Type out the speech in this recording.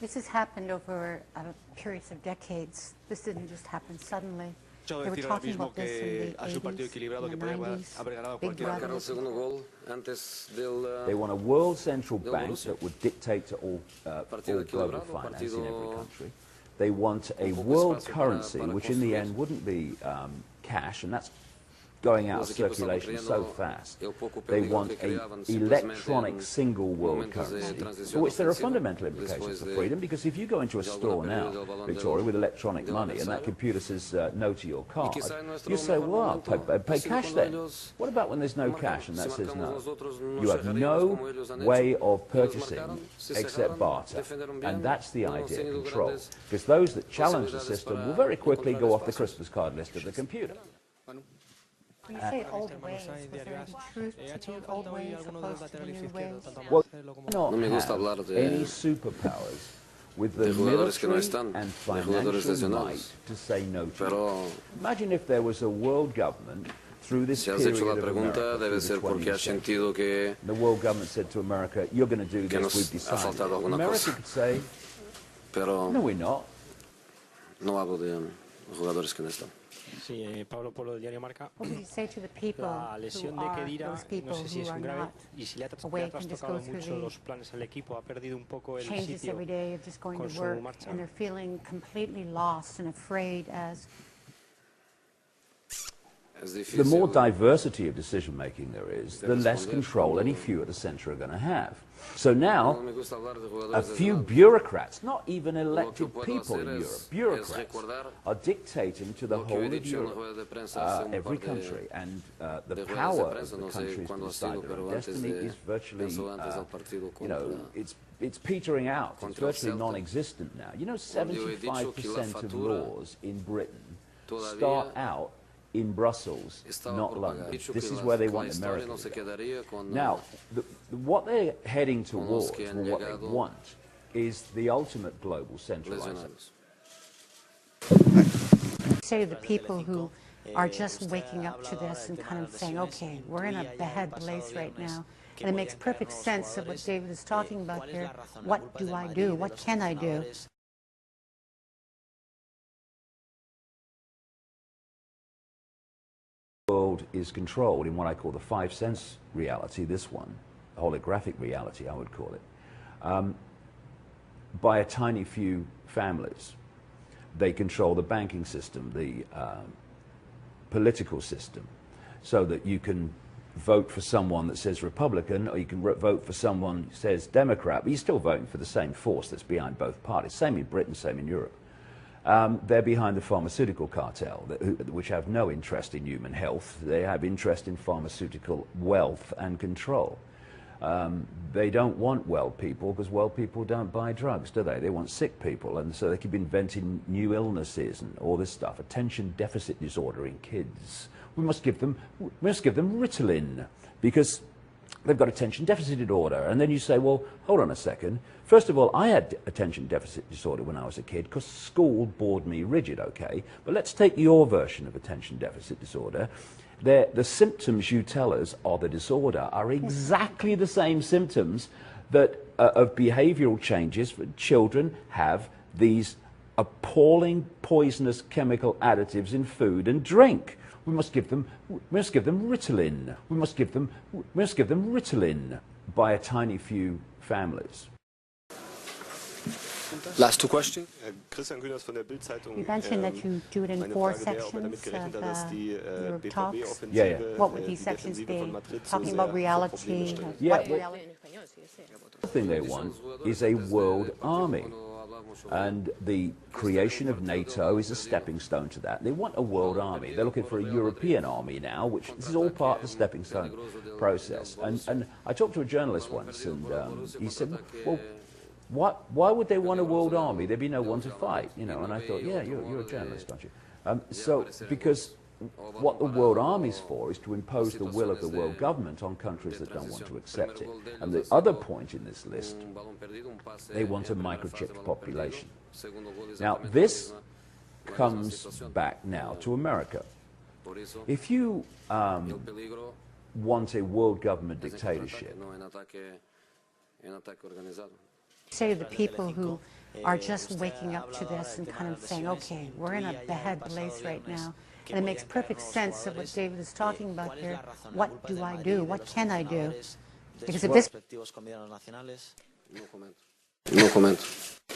This has happened over periods of decades. This didn't just happen suddenly. They were talking about this in the 80s, in the 90s, Big Brother. They want a world central bank that would dictate to all global finance in every country. They want a world currency, which in the end wouldn't be cash, and that's going out of circulation so fast. They want an electronic single world currency, for which there are fundamental implications for freedom, because if you go into a store now, Victoria, with electronic money, and that computer says no to your card, you say, well, I'll pay cash then. What about when there's no cash and that says no? You have no way of purchasing except barter, and that's the idea, control. Because those that challenge the system will very quickly go off the Christmas card list of the computer. When you say old ways, was there any truth to the old ways opposed to the new ways? Well, not have any superpowers with the military and financial might to say no to it. Imagine if there was a world government through this period of America, the world government said to America, you're going to do this, we've decided. America could say, no, we're not. No hablo de jugadores que no están. Sí, Pablo Polo del diario Marca. What would you say to the people La lesión de Kedira, no sé si es un grave y si le ha trastocado mucho los planes al equipo, ha perdido un poco el sitio con su marcha. And they're feeling completely lost and afraid as the more diversity of decision making there is, the less control any few at the center are going to have. So now, a few bureaucrats, not even elected people in Europe, bureaucrats, are dictating to the whole of Europe, every country, and the power of the countries to decide their own destiny is virtually, you know, it's petering out. It's virtually non-existent now. You know, 75% of laws in Britain start out in Brussels, not London. This is where they want America to go. Now, what they're heading towards, or what they want, is the ultimate global centralization. Say to the people who are just waking up to this and kind of saying, okay, we're in a bad place right now, and it makes perfect sense of what David is talking about here. What do I do? What can I do? The world is controlled in what I call the five sense reality, this one, holographic reality I would call it, by a tiny few families. They control the banking system, the political system, so that you can vote for someone that says Republican, or you can vote for someone who says Democrat, but you're still voting for the same force that's behind both parties. Same in Britain, same in Europe. They're behind the pharmaceutical cartel, which have no interest in human health. They have interest in pharmaceutical wealth and control. They don't want well people, because well people don't buy drugs, do they? They want sick people, and so they keep inventing new illnesses and all this stuff. Attention deficit disorder in kids. We must give them Ritalin, because they've got attention deficit disorder. And then you say, well, hold on a second. First of all, I had attention deficit disorder when I was a kid because school bored me rigid, okay? But let's take your version of attention deficit disorder. The symptoms you tell us are the disorder are exactly the same symptoms that of behavioral changes for children have these appalling poisonous chemical additives in food and drink. We must give them Ritalin. We must give them Ritalin by a tiny few families. Last two questions. You mentioned that you do it in 4 sections of your talks. Yeah. What would these sections be? Talking about reality? Yeah. What reality? The thing they want is a world army. And the creation of NATO is a stepping stone to that. They want a world army. They're looking for a European army now, which this is all part of the stepping stone process. And I talked to a journalist once, and he said, well, why would they want a world army? There'd be no one to fight, you know. And I thought, yeah, you're a journalist, aren't you? Because what the world army's for is to impose the will of the world government on countries that don't want to accept it. And the other point in this list, they want a microchipped population. Now, this comes back now to America. If you want a world government dictatorship, say to the people who are just waking up to this and kind of saying, okay, we're in a bad place right now, and it makes perfect sense of what David is talking about here. What do I do? What can I do? Because if this No comento.